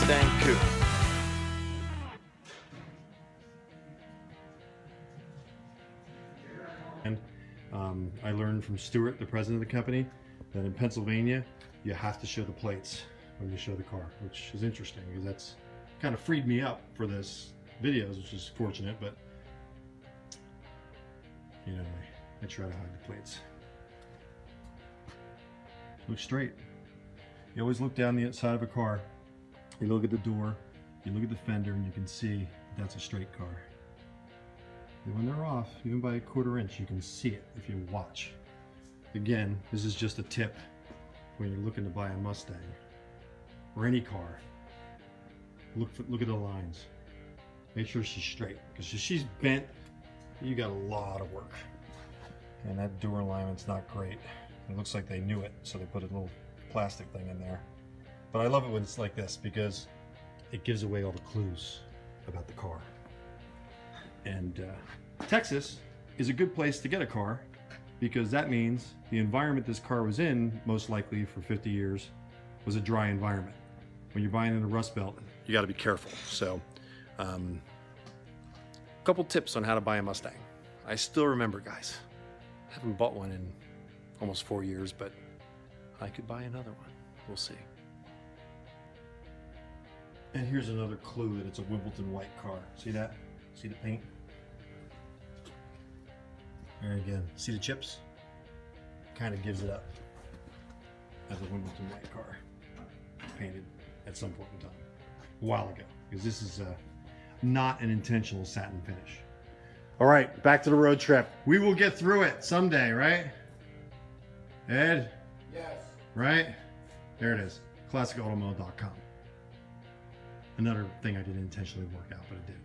Mustang Coupe. And I learned from Stuart, the president of the company, that in Pennsylvania, you have to show the plates when you show the car, which is interesting because that's kind of freed me up for this videos, which is fortunate, but you know, I try to hide the plates. Look straight. You always look down the inside of a car. You look at the door, you look at the fender, and you can see that's a straight car. And when they're off, even by a quarter inch, you can see it if you watch. Again, this is just a tip when you're looking to buy a Mustang or any car. Look at the lines. Make sure she's straight, because if she's bent, you got a lot of work. And that door alignment's not great. It looks like they knew it, so they put a little plastic thing in there. But I love it when it's like this because it gives away all the clues about the car. And Texas is a good place to get a car because that means the environment this car was in, most likely for 50 years, was a dry environment. When you're buying in the Rust Belt, you got to be careful. So, a couple tips on how to buy a Mustang. I still remember, guys. I haven't bought one in almost 4 years, but I could buy another one. We'll see. And here's another clue that it's a Wimbledon white car. See that? See the paint? And again, see the chips? Kind of gives it up as a Wimbledon white car. Painted at some point in time. A while ago. Because this is not an intentional satin finish. All right, back to the road trip. We will get through it someday, right? Ed? Yes. Right? There it is. ClassicAutomo.com. Another thing I didn't intentionally work out, but it did.